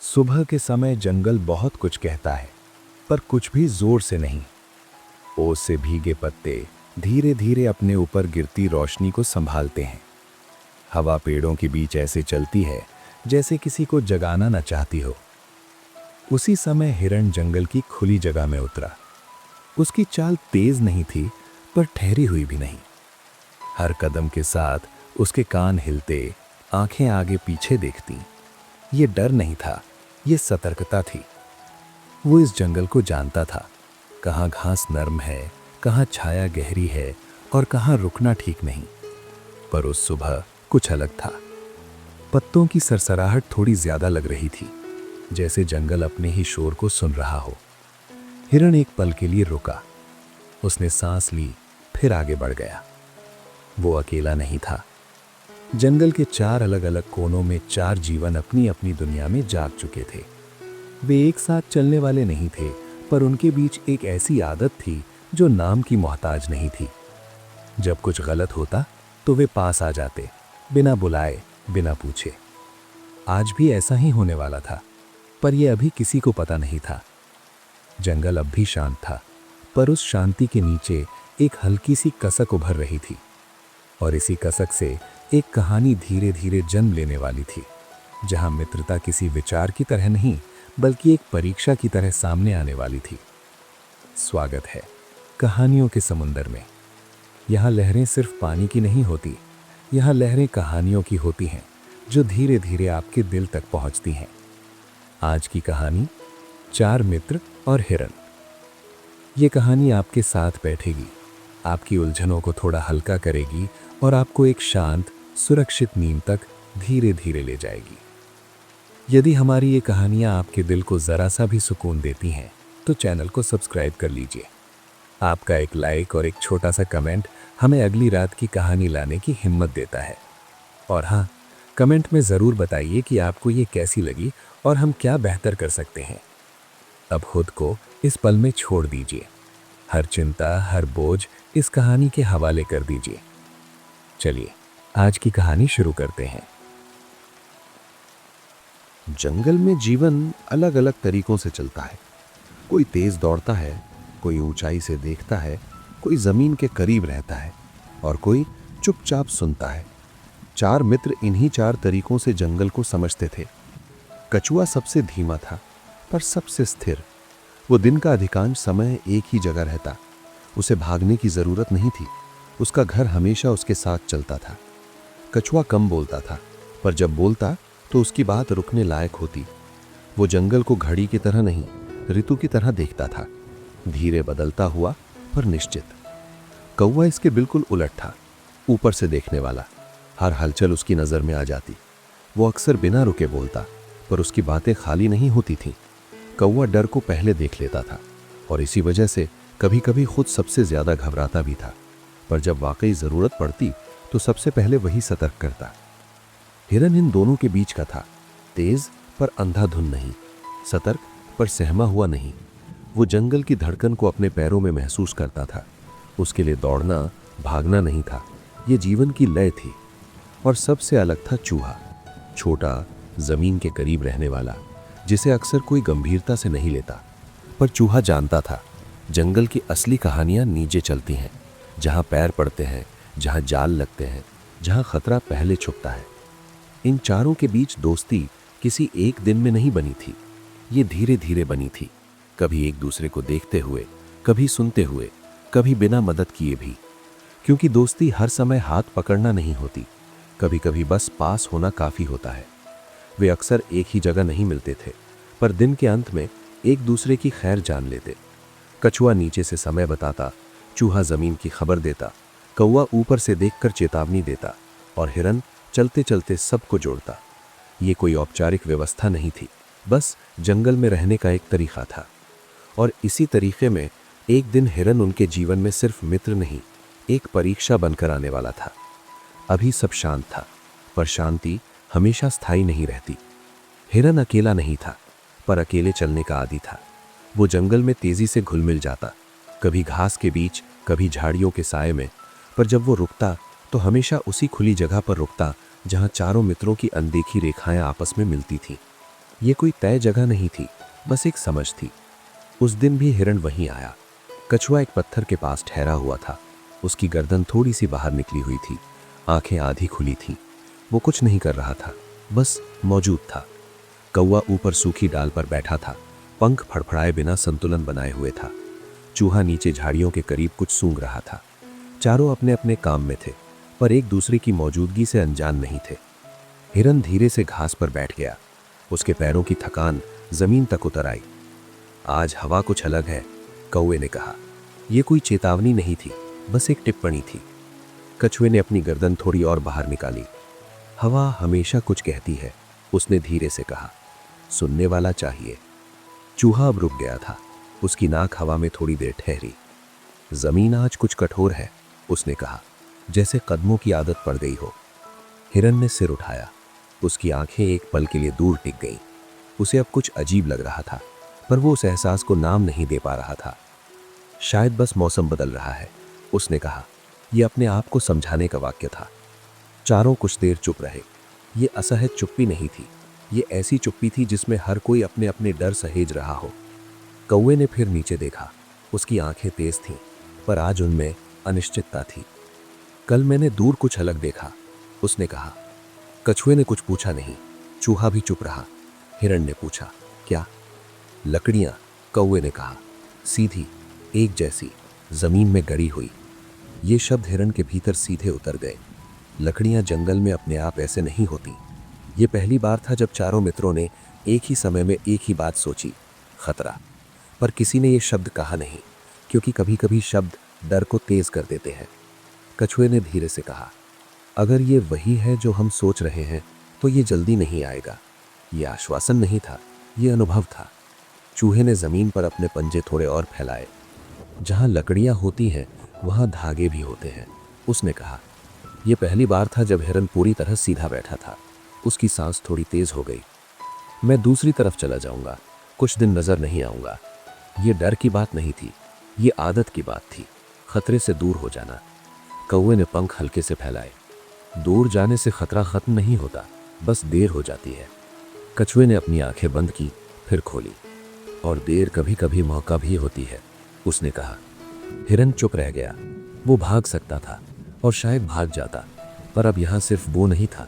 सुबह के समय जंगल बहुत कुछ कहता है, पर कुछ भी जोर से नहीं। ओस से भीगे पत्ते धीरे धीरे अपने ऊपर गिरती रोशनी को संभालते हैं। हवा पेड़ों के बीच ऐसे चलती है जैसे किसी को जगाना न चाहती हो। उसी समय हिरण जंगल की खुली जगह में उतरा। उसकी चाल तेज नहीं थी, पर ठहरी हुई भी नहीं। हर कदम के साथ उसके कान हिलते, आंखें आगे पीछे देखती। ये डर नहीं था, ये सतर्कता थी। वो इस जंगल को जानता था, कहाँ घास नर्म है, कहाँ छाया गहरी है और कहाँ रुकना ठीक नहीं। पर उस सुबह कुछ अलग था। पत्तों की सरसराहट थोड़ी ज्यादा लग रही थी, जैसे जंगल अपने ही शोर को सुन रहा हो। हिरण एक पल के लिए रुका। उसने सांस ली, फिर आगे बढ़ गया। वो अकेला नहीं था। जंगल के चार अलग अलग कोनों में चार जीवन अपनी अपनी दुनिया में जाग चुके थे। वे एक साथ चलने वाले नहीं थे, पर उनके बीच एक ऐसी आदत थी जो नाम की मोहताज नहीं थी। जब कुछ गलत होता तो वे पास आ जाते, बिना बुलाए, बिना पूछे। आज भी ऐसा ही होने वाला था, पर यह अभी किसी को पता नहीं था। जंगल अब भी शांत था, पर उस शांति के नीचे एक हल्की सी कसक उभर रही थी। और इसी कसक से एक कहानी धीरे धीरे जन्म लेने वाली थी, जहां मित्रता किसी विचार की तरह नहीं, बल्कि एक परीक्षा की तरह सामने आने वाली थी। स्वागत है कहानियों के समुंदर में। यहाँ लहरें सिर्फ पानी की नहीं होती, यहाँ लहरें कहानियों की होती हैं, जो धीरे धीरे आपके दिल तक पहुँचती हैं। आज की कहानी चार मित्र और हिरण। ये कहानी आपके साथ बैठेगी, आपकी उलझनों को थोड़ा हल्का करेगी और आपको एक शांत, सुरक्षित नींद तक धीरे धीरे ले जाएगी। यदि हमारी ये कहानियाँ आपके दिल को ज़रा सा भी सुकून देती हैं, तो चैनल को सब्सक्राइब कर लीजिए। आपका एक लाइक और एक छोटा सा कमेंट हमें अगली रात की कहानी लाने की हिम्मत देता है। और हाँ, कमेंट में ज़रूर बताइए कि आपको ये कैसी लगी और हम क्या बेहतर कर सकते हैं। अब खुद को इस पल में छोड़ दीजिए। हर चिंता, हर बोझ इस कहानी के हवाले कर दीजिए। चलिए आज की कहानी शुरू करते हैं। जंगल में जीवन अलग अलग तरीकों से चलता है। कोई तेज दौड़ता है, कोई ऊंचाई से देखता है, कोई जमीन के करीब रहता है और कोई चुपचाप सुनता है। चार मित्र इन्हीं चार तरीकों से जंगल को समझते थे। कछुआ सबसे धीमा था, पर सबसे स्थिर। वो दिन का अधिकांश समय एक ही जगह रहता। उसे भागने की जरूरत नहीं थी, उसका घर हमेशा उसके साथ चलता था। कछुआ कम बोलता था, पर जब बोलता तो उसकी बात रुकने लायक होती। वो जंगल को घड़ी की तरह नहीं, ऋतु की तरह देखता था, धीरे बदलता हुआ पर निश्चित। कौवा इसके बिल्कुल उलट था, ऊपर से देखने वाला। हर हलचल उसकी नज़र में आ जाती। वो अक्सर बिना रुके बोलता, पर उसकी बातें खाली नहीं होती थीं। कौवा डर को पहले देख लेता था और इसी वजह से कभी कभी खुद सबसे ज़्यादा घबराता भी था। पर जब वाकई ज़रूरत पड़ती तो सबसे पहले वही सतर्क करता। हिरन इन दोनों के बीच का था, तेज पर अंधाधुन नहीं, सतर्क पर सहमा हुआ नहीं। वो जंगल की धड़कन को अपने पैरों में महसूस करता था। उसके लिए दौड़ना, भागना नहीं था, ये जीवन की लय थी। और सबसे अलग था चूहा, छोटा, जमीन के करीब रहने वाला, जिसे अक्सर कोई गंभीरता से नहीं लेता। पर चूहा जानता था, जंगल की असली कहानियां नीचे चलती हैं, जहां पैर पड़ते हैं, जहां जाल लगते हैं, जहां खतरा पहले छुपता है। इन चारों के बीच दोस्ती किसी एक दिन में नहीं बनी थी, ये धीरे धीरे बनी थी। कभी एक दूसरे को देखते हुए, कभी सुनते हुए, कभी बिना मदद किए भी। क्योंकि दोस्ती हर समय हाथ पकड़ना नहीं होती, कभी कभी बस पास होना काफ़ी होता है। वे अक्सर एक ही जगह नहीं मिलते थे, पर दिन के अंत में एक दूसरे की खैर जान लेते। कछुआ नीचे से समय बताता, चूहा ज़मीन की खबर देता, कौवा ऊपर से देखकर चेतावनी देता और हिरन चलते चलते सबको जोड़ता। ये कोई औपचारिक व्यवस्था नहीं थी, बस जंगल में रहने का एक तरीका था। और इसी तरीके में एक दिन हिरन उनके जीवन में सिर्फ मित्र नहीं, एक परीक्षा बनकर आने वाला था। अभी सब शांत था, पर शांति हमेशा स्थायी नहीं रहती। हिरन अकेला नहीं था, पर अकेले चलने का आदी था। वो जंगल में तेजी से घुल मिल जाता, कभी घास के बीच, कभी झाड़ियों के साए में। पर जब वो रुकता तो हमेशा उसी खुली जगह पर रुकता जहां चारों मित्रों की अनदेखी रेखाएं आपस में मिलती थीं। ये कोई तय जगह नहीं थी, बस एक समझ थी। उस दिन भी हिरण वहीं आया। कछुआ एक पत्थर के पास ठहरा हुआ था। उसकी गर्दन थोड़ी सी बाहर निकली हुई थी, आंखें आधी खुली थीं। वो कुछ नहीं कर रहा था, बस मौजूद था। कौवा ऊपर सूखी डाल पर बैठा था, पंख फड़फड़ाए बिना संतुलन बनाए हुए था। चूहा नीचे झाड़ियों के करीब कुछ सूंघ रहा था। चारों अपने अपने काम में थे, पर एक दूसरे की मौजूदगी से अनजान नहीं थे। हिरन धीरे से घास पर बैठ गया। उसके पैरों की थकान जमीन तक उतर आई। आज हवा कुछ अलग है, कौवे ने कहा। यह कोई चेतावनी नहीं थी, बस एक टिप्पणी थी। कछुए ने अपनी गर्दन थोड़ी और बाहर निकाली। हवा हमेशा कुछ कहती है, उसने धीरे से कहा। सुनने वाला चाहिए। चूहा अब रुक गया था। उसकी नाक हवा में थोड़ी देर ठहरी। जमीन आज कुछ कठोर है, उसने कहा, जैसे कदमों की आदत पड़ गई हो। हिरन ने सिर उठाया। उसकी आंखें एक पल के लिए दूर टिक गईं। उसे अब कुछ अजीब लग रहा था, पर वो उस एहसास को नाम नहीं दे पा रहा था। शायद बस मौसम बदल रहा है, उसने कहा। यह अपने आप को समझाने का वाक्य था। चारों कुछ देर चुप रहे। ये असहज चुप्पी नहीं थी, ये ऐसी चुप्पी थी जिसमें हर कोई अपने अपने डर सहेज रहा हो। कौवे ने फिर नीचे देखा। उसकी आंखें तेज थीं, पर आज उनमें अनिश्चितता थी। कल मैंने दूर कुछ अलग देखा, उसने कहा। कछुए ने कुछ पूछा नहीं। चूहा भी चुप रहा। हिरण ने पूछा, क्या? लकड़ियां, कौवे ने कहा, सीधी, एक जैसी, जमीन में गड़ी हुई। ये शब्द हिरण के भीतर सीधे उतर गए। लकड़ियां जंगल में अपने आप ऐसे नहीं होती। ये पहली बार था जब चारों मित्रों ने एक ही समय में एक ही बात सोची, खतरा। पर किसी ने ये शब्द कहा नहीं, क्योंकि कभी कभी शब्द डर को तेज कर देते हैं। कछुए ने धीरे से कहा, अगर ये वही है जो हम सोच रहे हैं तो ये जल्दी नहीं आएगा। ये आश्वासन नहीं था, ये अनुभव था। चूहे ने जमीन पर अपने पंजे थोड़े और फैलाए। जहां लकड़ियां होती हैं वहां धागे भी होते हैं, उसने कहा। यह पहली बार था जब हिरन पूरी तरह सीधा बैठा था। उसकी सांस थोड़ी तेज हो गई। मैं दूसरी तरफ चला जाऊंगा, कुछ दिन नजर नहीं आऊंगा। ये डर की बात नहीं थी, ये आदत की बात थी, खतरे से दूर हो जाना। कौवे ने पंख हल्के से फैलाए। दूर जाने से खतरा खत्म नहीं होता, बस देर हो जाती है। कछुए ने अपनी आंखें बंद की, फिर खोली। और देर कभी कभी मौका भी होती है, उसने कहा। हिरन चुप रह गया। वो भाग सकता था और शायद भाग जाता, पर अब यहां सिर्फ वो नहीं था।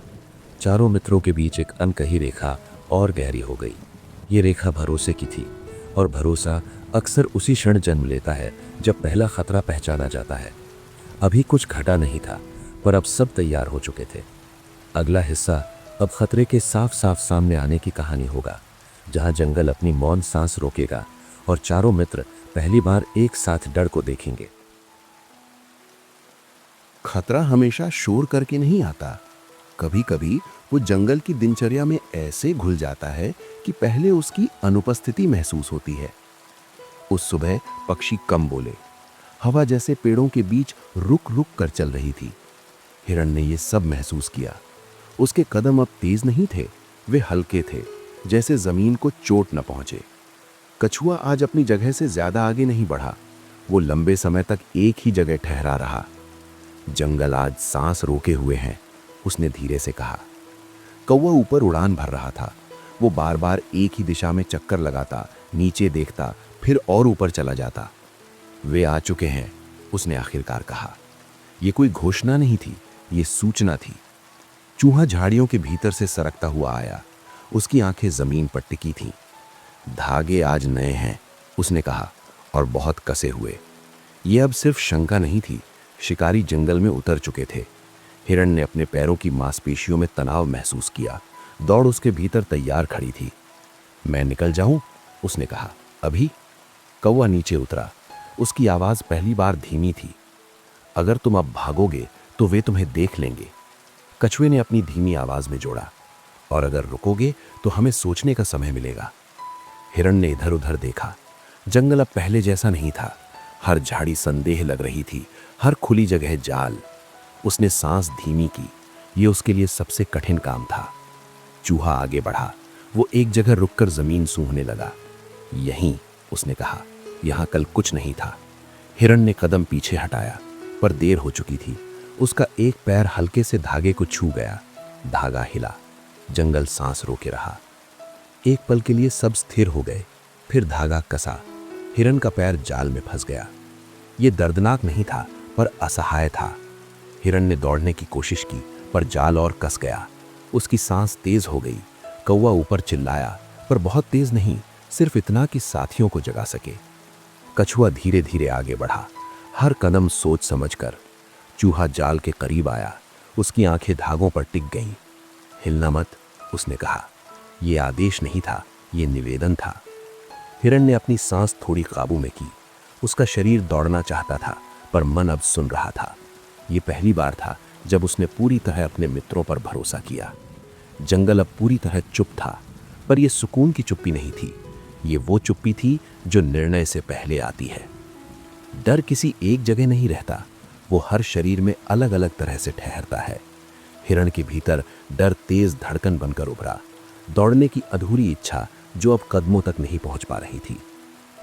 चारों मित्रों के बीच एक अनकही रेखा और गहरी हो गई। ये रेखा भरोसे की थी, और भरोसा अक्सर उसी क्षण जन्म लेता है जब पहला खतरा पहचाना जाता है। अभी कुछ घटा नहीं था, पर अब सब तैयार हो चुके थे। अगला हिस्सा अब खतरे के साफ साफ सामने आने की कहानी होगा, जहां जंगल अपनी मौन सांस रोकेगा और चारों मित्र पहली बार एक साथ डर को देखेंगे। खतरा हमेशा शोर करके नहीं आता। कभी कभी वो जंगल की दिनचर्या में ऐसे घुल जाता है कि पहले उसकी अनुपस्थिति महसूस होती है। उस सुबह पक्षी कम बोले। हवा जैसे पेड़ों के बीच रुक रुक कर चल रही थी। हिरण ने यह सब महसूस किया। उसके कदम अब तेज नहीं थे, वे हल्के थे, जैसे जमीन को चोट न पहुंचे। कछुआ आज अपनी जगह से ज्यादा आगे नहीं बढ़ा। वो लंबे समय तक एक ही जगह ठहरा रहा। जंगल आज सांस रोके हुए हैं, उसने धीरे से कहा। कौवा ऊपर उड़ान भर रहा था। वो बार बार एक ही दिशा में चक्कर लगाता, नीचे देखता, फिर और ऊपर चला जाता। वे आ चुके हैं, उसने आखिरकार कहा। यह कोई घोषणा नहीं थी, ये सूचना थी। चूहा झाड़ियों के भीतर से सरकता हुआ आया। उसकी आंखें जमीन पर टिकी थीं। धागे आज नए हैं, उसने कहा, और बहुत कसे हुए। ये अब सिर्फ शंका नहीं थी, शिकारी जंगल में उतर चुके थे। हिरण ने अपने पैरों की मांसपेशियों में तनाव महसूस किया। दौड़ उसके भीतर तैयार खड़ी थी। मैं निकल जाऊं, उसने कहा। अभी? कौवा नीचे उतरा। उसकी आवाज पहली बार धीमी थी। अगर तुम अब भागोगे तो वे तुम्हें देख लेंगे, कछुए ने अपनी धीमी आवाज में जोड़ा। और अगर रुकोगे तो हमें सोचने का समय मिलेगा। हिरण ने इधर उधर देखा। जंगल अब पहले जैसा नहीं था। हर झाड़ी संदेह लग रही थी, हर खुली जगह जाल। उसने सांस धीमी की। ये उसके लिए सबसे कठिन काम था। चूहा आगे बढ़ा। वो एक जगह रुककर जमीन सूंघने लगा। यहीं, उसने कहा, यहां कल कुछ नहीं था। हिरण ने कदम पीछे हटाया, पर देर हो चुकी थी। उसका एक पैर हल्के से धागे को छू गया। धागा हिला। जंगल सांस रोके रहा। एक पल के लिए सब स्थिर हो गए। फिर धागा कसा, हिरन का पैर जाल में फंस गया। ये दर्दनाक नहीं था पर असहाय था। हिरन ने दौड़ने की कोशिश की पर जाल और कस गया। उसकी सांस तेज हो गई। कौवा ऊपर चिल्लाया पर बहुत तेज नहीं, सिर्फ इतना कि साथियों को जगा सके। कछुआ धीरे धीरे आगे बढ़ा, हर कदम सोच समझकर। चूहा जाल के करीब आया, उसकी आंखें धागों पर टिक गईं। हिलना मत, उसने कहा। यह आदेश नहीं था, यह निवेदन था। हिरन ने अपनी सांस थोड़ी काबू में की। उसका शरीर दौड़ना चाहता था पर मन अब सुन रहा था। ये पहली बार था जब उसने पूरी तरह अपने मित्रों पर भरोसा किया। जंगल अब पूरी तरह चुप था, पर यह सुकून की चुप्पी नहीं थी। ये वो चुप्पी थी जो निर्णय से पहले आती है। डर किसी एक जगह नहीं रहता, वो हर शरीर में अलग अलग तरह से ठहरता है। हिरण के भीतर डर तेज धड़कन बनकर उभरा, दौड़ने की अधूरी इच्छा जो अब कदमों तक नहीं पहुंच पा रही थी।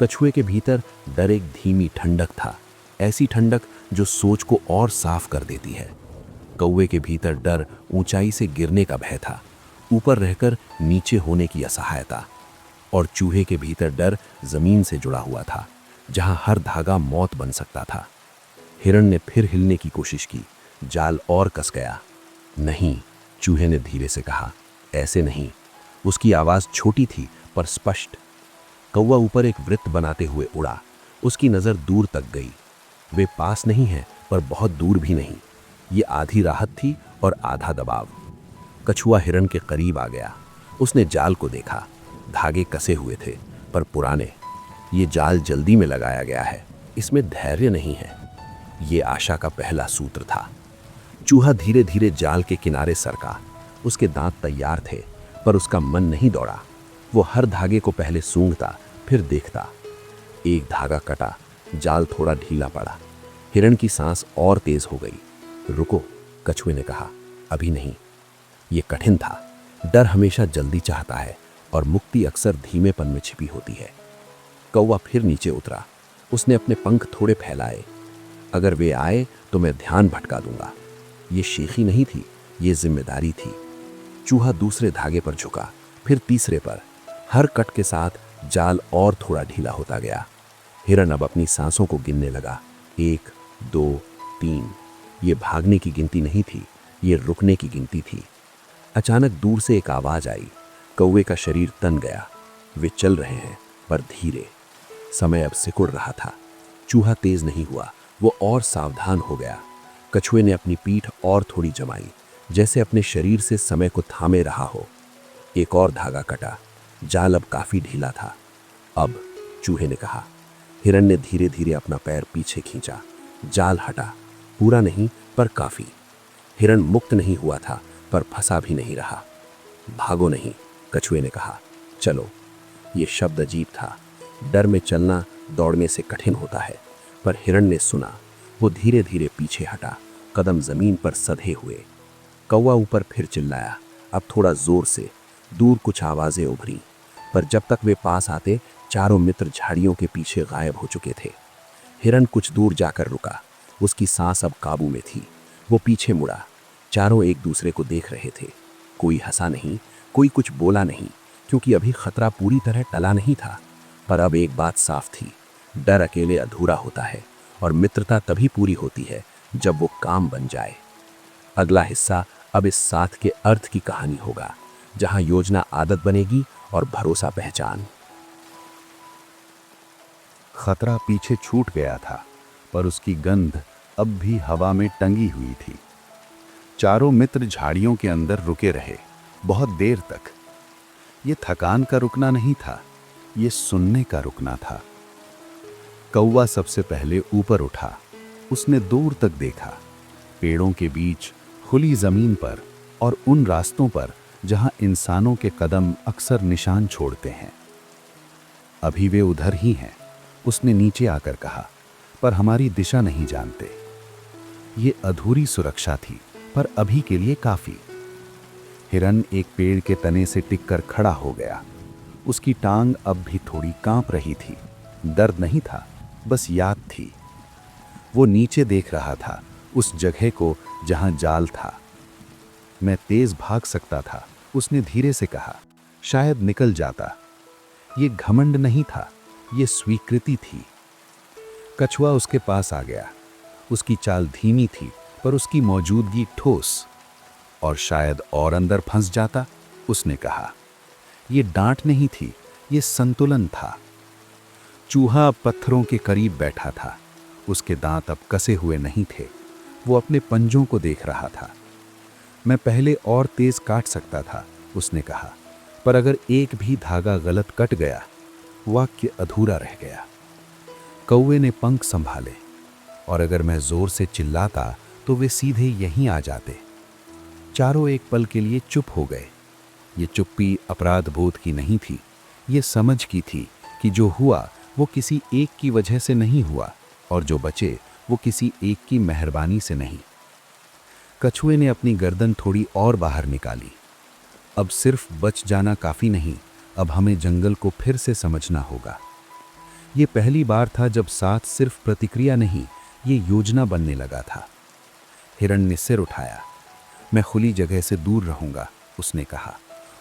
कछुए के भीतर डर एक धीमी ठंडक था, ऐसी ठंडक जो सोच को और साफ कर देती है। कौवे के भीतर डर ऊंचाई से गिरने का भय था, ऊपर रहकर नीचे होने की असहायता। और चूहे के भीतर डर जमीन से जुड़ा हुआ था, जहां हर धागा मौत बन सकता था। हिरण ने फिर हिलने की कोशिश की, जाल और कस गया। नहीं, चूहे ने धीरे से कहा, ऐसे नहीं। उसकी आवाज छोटी थी पर स्पष्ट। कौवा ऊपर एक वृत्त बनाते हुए उड़ा, उसकी नजर दूर तक गई। वे पास नहीं हैं पर बहुत दूर भी नहीं। ये आधी राहत थी और आधा दबाव। कछुआ हिरण के करीब आ गया। उसने जाल को देखा, धागे कसे हुए थे पर पुराने। ये जाल जल्दी में लगाया गया है, इसमें धैर्य नहीं है। ये आशा का पहला सूत्र था। चूहा धीरे धीरे जाल के किनारे सरका। उसके दांत तैयार थे पर उसका मन नहीं दौड़ा। वो हर धागे को पहले सूंघता फिर देखता। एक धागा कटा, जाल थोड़ा ढीला पड़ा। हिरण की सांस और तेज हो गई। रुको, कछुए ने कहा, अभी नहीं। ये कठिन था। डर हमेशा जल्दी चाहता है और मुक्ति अक्सर धीमेपन में छिपी होती है। कौवा फिर नीचे उतरा। उसने अपने पंख थोड़े फैलाए। अगर वे आए तो मैं ध्यान भटका दूंगा। ये शेखी नहीं थी, ये जिम्मेदारी थी। चूहा दूसरे धागे पर झुका, फिर तीसरे पर। हर कट के साथ जाल और थोड़ा ढीला होता गया। हिरण अब अपनी सांसों को गिनने लगा। 1, 2, 3। ये भागने की गिनती नहीं थी, ये रुकने की गिनती थी। अचानक दूर से एक आवाज आई। कौवे का शरीर तन गया। वे चल रहे हैं पर धीरे। समय अब सिकुड़ रहा था। चूहा तेज नहीं हुआ, वो और सावधान हो गया। कछुए ने अपनी पीठ और थोड़ी जमाई, जैसे अपने शरीर से समय को थामे रहा हो। एक और धागा कटा। जाल अब काफी ढीला था। अब, चूहे ने कहा। हिरण ने धीरे धीरे अपना पैर पीछे खींचा। जाल हटा, पूरा नहीं पर काफी। हिरण मुक्त नहीं हुआ था पर फंसा भी नहीं रहा। भागो नहीं, कछुए ने कहा, चलो। ये शब्द अजीब था। डर में चलना दौड़ने से कठिन होता है, पर हिरण ने सुना। वो धीरे धीरे पीछे हटा, कदम जमीन पर सधे हुए। कौवा ऊपर फिर चिल्लाया, अब थोड़ा जोर से। दूर कुछ आवाजें उभरी, पर जब तक वे पास आते चारों मित्र झाड़ियों के पीछे गायब हो चुके थे। हिरण कुछ दूर जाकर रुका। उसकी सांस अब काबू में थी। वो पीछे मुड़ा। चारों एक दूसरे को देख रहे थे। कोई हंसा नहीं, कोई कुछ बोला नहीं, क्योंकि अभी खतरा पूरी तरह टला नहीं था। पर अब एक बात साफ थी, डर अकेले अधूरा होता है और मित्रता तभी पूरी होती है जब वो काम बन जाए। अगला हिस्सा अब इस साथ के अर्थ की कहानी होगा, जहां योजना आदत बनेगी और भरोसा पहचान। खतरा पीछे छूट गया था, पर उसकी गंध अब भी हवा में टंगी हुई थी। चारों मित्र झाड़ियों के अंदर रुके रहे, बहुत देर तक। ये थकान का रुकना नहीं था, ये सुनने का रुकना था। कौवा सबसे पहले ऊपर उठा। उसने दूर तक देखा, पेड़ों के बीच, खुली जमीन पर और उन रास्तों पर जहां इंसानों के कदम अक्सर निशान छोड़ते हैं। अभी वे उधर ही हैं, उसने नीचे आकर कहा, पर हमारी दिशा नहीं जानते। ये अधूरी सुरक्षा थी, पर अभी के लिए काफी। हिरन एक पेड़ के तने से टिककर खड़ा हो गया। उसकी टांग अब भी थोड़ी कांप रही थी। दर्द नहीं था, बस याद थी। वो नीचे देख रहा था, उस जगह को जहां जाल था। मैं तेज भाग सकता था, उसने धीरे से कहा। शायद निकल जाता। ये घमंड नहीं था, ये स्वीकृति थी। कछुआ उसके पास आ गया। उसकी चाल धीमी थी, पर उसकी मौजूदगी ठोस। और शायद और अंदर फंस जाता, उसने कहा। ये डांट नहीं थी, ये संतुलन था। चूहा अब पत्थरों के करीब बैठा था। उसके दांत अब कसे हुए नहीं थे। वो अपने पंजों को देख रहा था। मैं पहले और तेज काट सकता था, उसने कहा, पर अगर एक भी धागा गलत कट गया, वाक्य अधूरा रह गया। कौवे ने पंख संभाले, और अगर मैं जोर से चिल्लाता तो वे सीधे यहीं आ जाते। चारों एक पल के लिए चुप हो गए। ये चुप्पी अपराध बोध की नहीं थी, ये समझ की थी कि जो हुआ वो किसी एक की वजह से नहीं हुआ, और जो बचे वो किसी एक की मेहरबानी से नहीं। कछुए ने अपनी गर्दन थोड़ी और बाहर निकाली। अब सिर्फ बच जाना काफी नहीं, अब हमें जंगल को फिर से समझना होगा। ये पहली बार था जब साथ सिर्फ प्रतिक्रिया नहीं, ये योजना बनने लगा था। हिरण ने सिर उठाया। मैं खुली जगह से दूर रहूंगा, उसने कहा,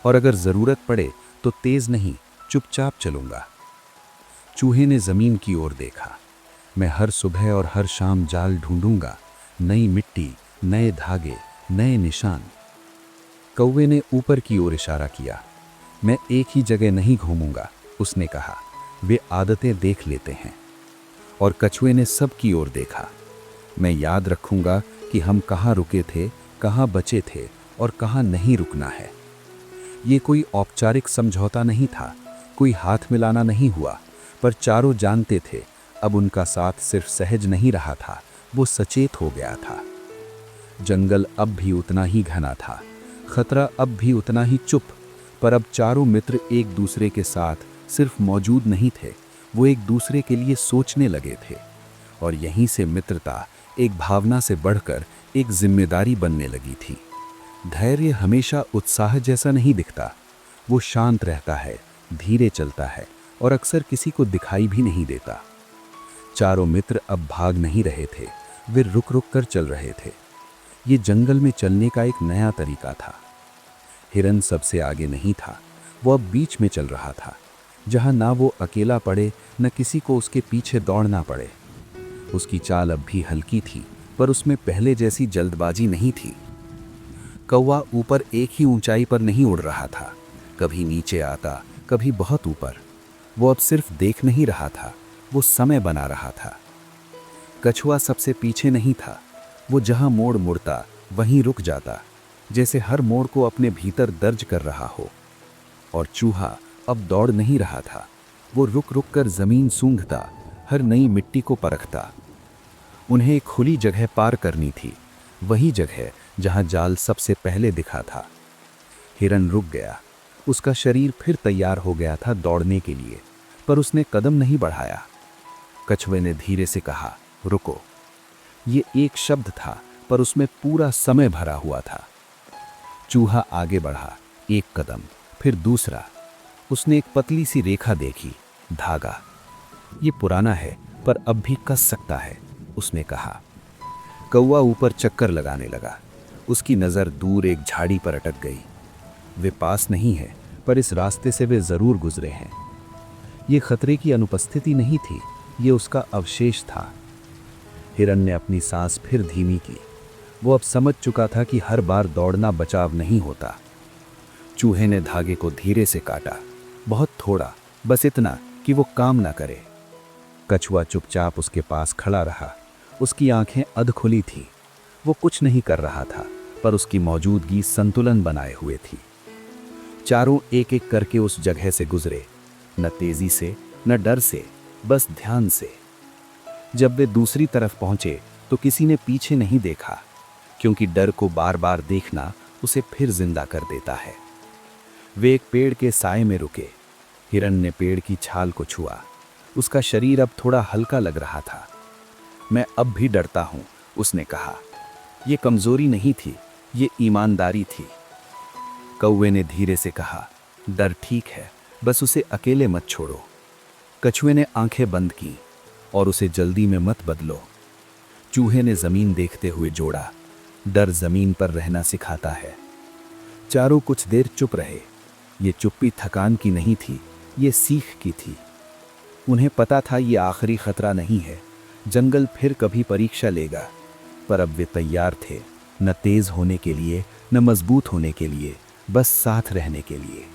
और अगर जरूरत पड़े तो तेज नहीं, चुपचाप चलूंगा। चूहे ने जमीन की ओर देखा। मैं हर सुबह और हर शाम जाल ढूंढूंगा, नई मिट्टी, नए धागे, नए निशान। कौवे ने ऊपर की ओर इशारा किया। मैं एक ही जगह नहीं घूमूंगा, उसने कहा। वे आदतें देख लेते हैं। और कछुए ने सब की ओर देखा। मैं याद रखूंगा कि हम कहाँ रुके थे, कहाँ बचे थे और कहाँ नहीं रुकना है। ये कोई औपचारिक समझौता नहीं था, कोई हाथ मिलाना नहीं हुआ, पर चारों जानते थे अब उनका साथ सिर्फ सहज नहीं रहा था, वो सचेत हो गया था। जंगल अब भी उतना ही घना था, खतरा अब भी उतना ही चुप, पर अब चारों मित्र एक दूसरे के साथ सिर्फ मौजूद नहीं थे, वो एक दूसरे के लिए सोचने लगे थे। और यहीं से मित्रता एक भावना से बढ़कर एक जिम्मेदारी बनने लगी थी। धैर्य हमेशा उत्साह जैसा नहीं दिखता, वो शांत रहता है, धीरे चलता है और अक्सर किसी को दिखाई भी नहीं देता। चारों मित्र अब भाग नहीं रहे थे, वे रुक रुक कर चल रहे थे। ये जंगल में चलने का एक नया तरीका था। हिरन सबसे आगे नहीं था, वो अब बीच में चल रहा था, जहां ना वो अकेला पड़े न किसी को उसके पीछे दौड़ना पड़े। उसकी चाल अब भी हल्की थी, पर उसमें पहले जैसी जल्दबाजी नहीं थी। कौवा ऊपर एक ही ऊंचाई पर नहीं उड़ रहा था, कभी नीचे आता, कभी बहुत ऊपर। वो अब सिर्फ देख नहीं रहा था, वो समय बना रहा था। कछुआ सबसे पीछे नहीं था, वो जहां मोड़ मुड़ता वहीं रुक जाता, जैसे हर मोड़ को अपने भीतर दर्ज कर रहा हो। और चूहा अब दौड़ नहीं रहा था, वो रुक रुक कर जमीन सूंघता, हर नई मिट्टी को परखता। उन्हें एक खुली जगह पार करनी थी, वही जगह जहां जाल सबसे पहले दिखा था। हिरन रुक गया, उसका शरीर फिर तैयार हो गया था दौड़ने के लिए, पर उसने कदम नहीं बढ़ाया। कछुए ने धीरे से कहा, रुको। ये एक शब्द था, पर उसमें पूरा समय भरा हुआ था। चूहा आगे बढ़ा, एक कदम, फिर दूसरा। उसने एक पतली सी रेखा देखी, धागा। ये पुराना है, पर अब भी कस सकता है, उसने कहा। कौवा ऊपर चक्कर लगाने लगा। उसकी नज़र दूर एक झाड़ी पर अटक गई। वे पास नहीं है, पर इस रास्ते से वे जरूर गुजरे हैं। ये खतरे की अनुपस्थिति नहीं थी, ये उसका अवशेष था। हिरन ने अपनी सांस फिर धीमी की। वो अब समझ चुका था कि हर बार दौड़ना बचाव नहीं होता। चूहे ने धागे को धीरे से काटा, बहुत थोड़ा, बस इतना कि वो काम ना करे। कछुआ चुपचाप उसके पास खड़ा रहा। उसकी आंखें अध खुली थी। वो कुछ नहीं कर रहा था, पर उसकी मौजूदगी संतुलन बनाए हुए थी। चारों एक एक करके उस जगह से गुजरे, न तेजी से न डर से, बस ध्यान से। जब वे दूसरी तरफ पहुंचे तो किसी ने पीछे नहीं देखा, क्योंकि डर को बार बार देखना उसे फिर जिंदा कर देता है। वे एक पेड़ के साए में रुके। हिरन ने पेड़ की छाल को छुआ। उसका शरीर अब थोड़ा हल्का लग रहा था। मैं अब भी डरता हूं, उसने कहा। यह कमजोरी नहीं थी, ये ईमानदारी थी। कौवे ने धीरे से कहा, डर ठीक है, बस उसे अकेले मत छोड़ो। कछुए ने आंखें बंद की, और उसे जल्दी में मत बदलो। चूहे ने जमीन देखते हुए जोड़ा, डर जमीन पर रहना सिखाता है। चारों कुछ देर चुप रहे। ये चुप्पी थकान की नहीं थी, ये सीख की थी। उन्हें पता था ये आखिरी खतरा नहीं है, जंगल फिर कभी परीक्षा लेगा। पर अब वे तैयार थे, न तेज होने के लिए न मजबूत होने के लिए, बस साथ रहने के लिए।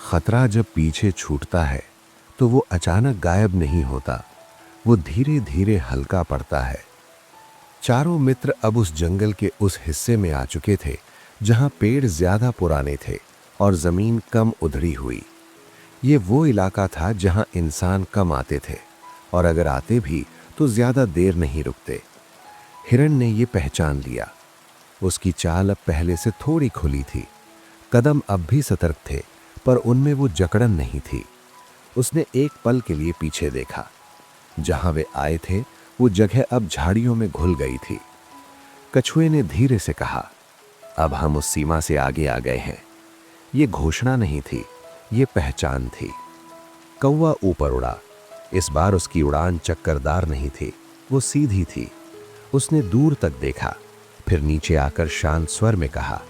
खतरा जब पीछे छूटता है तो वो अचानक गायब नहीं होता, वो धीरे धीरे हल्का पड़ता है। चारों मित्र अब उस जंगल के उस हिस्से में आ चुके थे जहां पेड़ ज्यादा पुराने थे और जमीन कम उधड़ी हुई। ये वो इलाका था जहां इंसान कम आते थे और अगर आते भी तो ज्यादा देर नहीं रुकते। हिरण ने ये पहचान लिया। उसकी चाल अब पहले से थोड़ी खुली थी, कदम अब भी सतर्क थे, पर उनमें वो जकड़न नहीं थी। उसने एक पल के लिए पीछे देखा। जहां वे आए थे वो जगह अब झाड़ियों में घुल गई थी। कछुए ने धीरे से कहा, अब हम उस सीमा से आगे आ गए हैं। ये घोषणा नहीं थी, ये पहचान थी। कौवा ऊपर उड़ा। इस बार उसकी उड़ान चक्करदार नहीं थी, वो सीधी थी। उसने दूर तक देखा, फिर नीचे आकर शांत स्वर में कहा,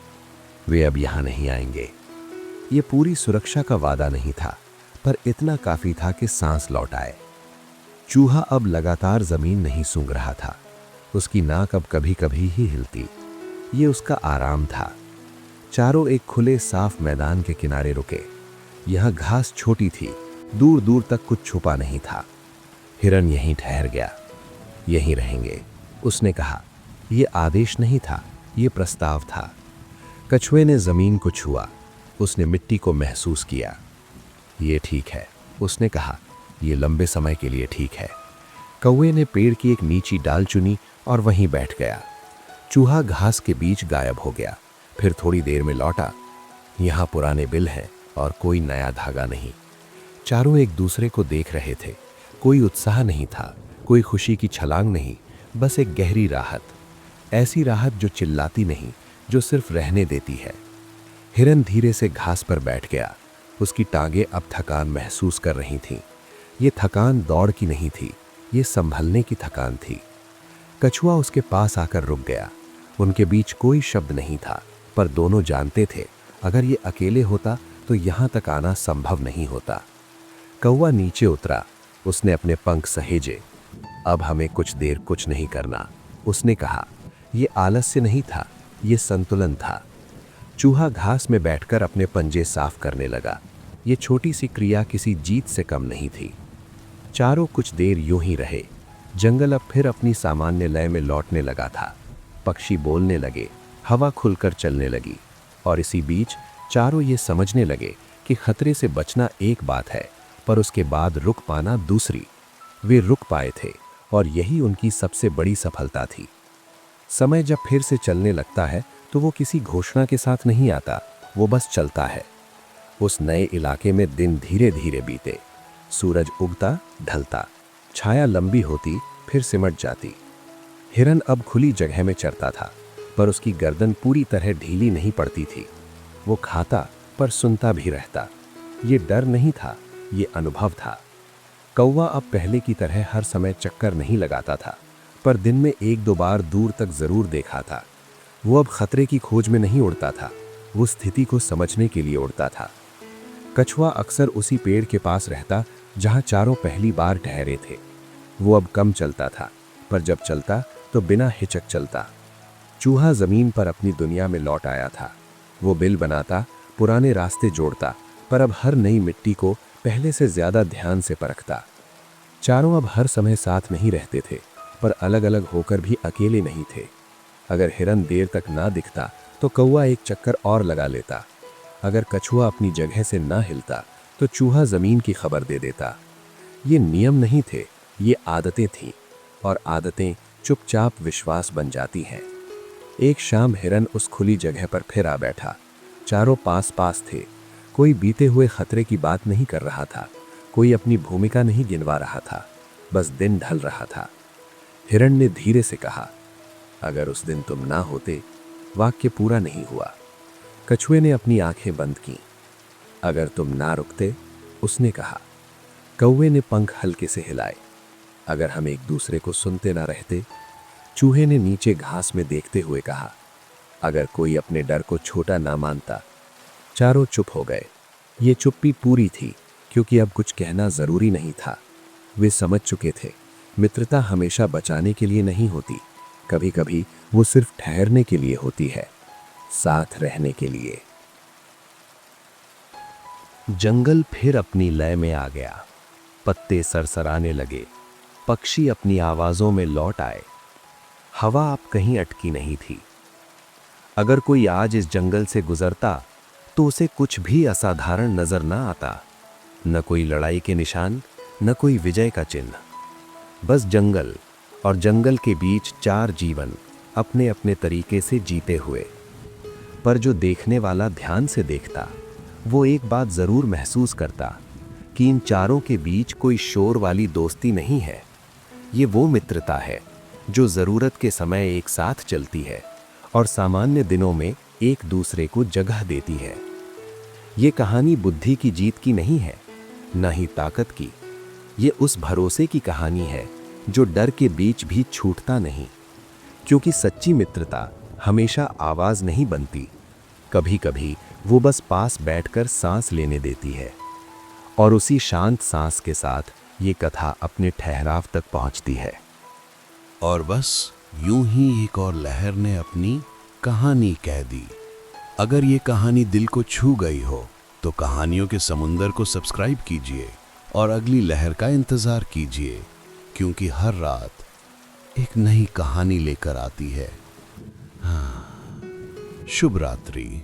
वे अब यहां नहीं आएंगे। ये पूरी सुरक्षा का वादा नहीं था, पर इतना काफी था कि सांस लौट आए। चूहा अब लगातार जमीन नहीं सूंघ रहा था, उसकी नाक अब कभी कभी ही हिलती। ये उसका आराम था। चारों एक खुले साफ मैदान के किनारे रुके। यहां घास छोटी थी, दूर दूर तक कुछ छुपा नहीं था। हिरन यहीं ठहर गया। यहीं रहेंगे, उसने कहा। यह आदेश नहीं था, यह प्रस्ताव था। कछुए ने जमीन को छुआ, उसने मिट्टी को महसूस किया। ये ठीक है, उसने कहा, यह लंबे समय के लिए ठीक है। कौवे ने पेड़ की एक नीची डाल चुनी और वहीं बैठ गया। चूहा घास के बीच गायब हो गया, फिर थोड़ी देर में लौटा। यहां पुराने बिल हैं और कोई नया धागा नहीं। चारों एक दूसरे को देख रहे थे। कोई उत्साह नहीं था, कोई खुशी की छलांग नहीं, बस एक गहरी राहत। ऐसी राहत जो चिल्लाती नहीं, जो सिर्फ रहने देती है। हिरन धीरे से घास पर बैठ गया। उसकी टांगें अब थकान महसूस कर रही थीं। ये थकान दौड़ की नहीं थी, ये संभलने की थकान थी। कछुआ उसके पास आकर रुक गया। उनके बीच कोई शब्द नहीं था, पर दोनों जानते थे अगर ये अकेले होता तो यहां तक आना संभव नहीं होता। कौवा नीचे उतरा, उसने अपने पंख सहेजे। अब हमें कुछ देर कुछ नहीं करना, उसने कहा। यह आलस्य नहीं था, यह संतुलन था। चूहा घास में बैठकर अपने पंजे साफ करने लगा। ये छोटी सी क्रिया किसी जीत से कम नहीं थी। चारों कुछ देर यूं ही रहे। जंगल अब फिर अपनी सामान्य लय में लौटने लगा था। पक्षी बोलने लगे, हवा खुलकर चलने लगी, और इसी बीच चारों ये समझने लगे कि खतरे से बचना एक बात है, पर उसके बाद रुक पाना दूसरी। वे रुक पाए थे और यही उनकी सबसे बड़ी सफलता थी। समय जब फिर से चलने लगता है तो वो किसी घोषणा के साथ नहीं आता, वो बस चलता है। उस नए इलाके में दिन धीरे धीरे बीते। सूरज उगता, ढलता, छाया लंबी होती, फिर सिमट जाती। हिरन अब खुली जगह में चरता था, पर उसकी गर्दन पूरी तरह ढीली नहीं पड़ती थी। वो खाता पर सुनता भी रहता। ये डर नहीं था, ये अनुभव था। कौवा अब पहले की तरह हर समय चक्कर नहीं लगाता था, पर दिन में एक दो बार दूर तक जरूर देखा था। वो अब खतरे की खोज में नहीं उड़ता था, वो स्थिति को समझने के लिए उड़ता था। कछुआ अक्सर उसी पेड़ के पास रहता जहां चारों पहली बार ठहरे थे। वो अब कम चलता था, पर जब चलता तो बिना हिचक चलता। चूहा जमीन पर अपनी दुनिया में लौट आया था। वो बिल बनाता, पुराने रास्ते जोड़ता, पर अब हर नई मिट्टी को पहले से ज्यादा ध्यान से परखता। चारों अब हर समय साथ नहीं रहते थे, पर अलग अलग होकर भी अकेले नहीं थे। अगर हिरन देर तक ना दिखता तो कौवा एक चक्कर और लगा लेता। अगर कछुआ अपनी जगह से ना हिलता तो चूहा जमीन की खबर दे देता। ये नियम नहीं थे, ये आदतें थीं, और आदतें चुपचाप विश्वास बन जाती हैं। एक शाम हिरन उस खुली जगह पर फिर आ बैठा। चारों पास पास थे। कोई बीते हुए खतरे की बात नहीं कर रहा था, कोई अपनी भूमिका नहीं गिनवा रहा था, बस दिन ढल रहा था। हिरन ने धीरे से कहा, अगर उस दिन तुम ना होते। वाक्य पूरा नहीं हुआ। कछुए ने अपनी आंखें बंद की। अगर तुम ना रुकते, उसने कहा। कौवे ने पंख हल्के से हिलाए। अगर हम एक दूसरे को सुनते ना रहते। चूहे ने नीचे घास में देखते हुए कहा। अगर कोई अपने डर को छोटा ना मानता। चारों चुप हो गए। ये चुप्पी पूरी थी, क्योंकि अब कुछ कहना जरूरी नहीं था। वे समझ चुके थे, मित्रता हमेशा बचाने के लिए नहीं होती, कभी कभी वो सिर्फ ठहरने के लिए होती है, साथ रहने के लिए। जंगल फिर अपनी लय में आ गया। पत्ते सरसराने लगे, पक्षी अपनी आवाजों में लौट आए। हवा अब कहीं अटकी नहीं थी। अगर कोई आज इस जंगल से गुजरता तो उसे कुछ भी असाधारण नजर न आता। न कोई लड़ाई के निशान, न कोई विजय का चिन्ह। बस जंगल, और जंगल के बीच चार जीवन अपने अपने तरीके से जीते हुए। पर जो देखने वाला ध्यान से देखता, वो एक बात जरूर महसूस करता कि इन चारों के बीच कोई शोर वाली दोस्ती नहीं है। ये वो मित्रता है जो जरूरत के समय एक साथ चलती है और सामान्य दिनों में एक दूसरे को जगह देती है। ये कहानी बुद्धि की जीत की नहीं है, न ही ताकत की। ये उस भरोसे की कहानी है जो डर के बीच भी छूटता नहीं, क्योंकि सच्ची मित्रता हमेशा आवाज नहीं बनती। कभी कभी वो बस पास बैठकर सांस लेने देती है, और उसी शांत सांस के साथ ये कथा अपने ठहराव तक पहुंचती है। और बस यूं ही एक और लहर ने अपनी कहानी कह दी। अगर ये कहानी दिल को छू गई हो तो कहानियों के समुंदर को सब्सक्राइब कीजिए और अगली लहर का इंतजार कीजिए, क्योंकि हर रात एक नई कहानी लेकर आती है। हाँ, शुभ रात्रि।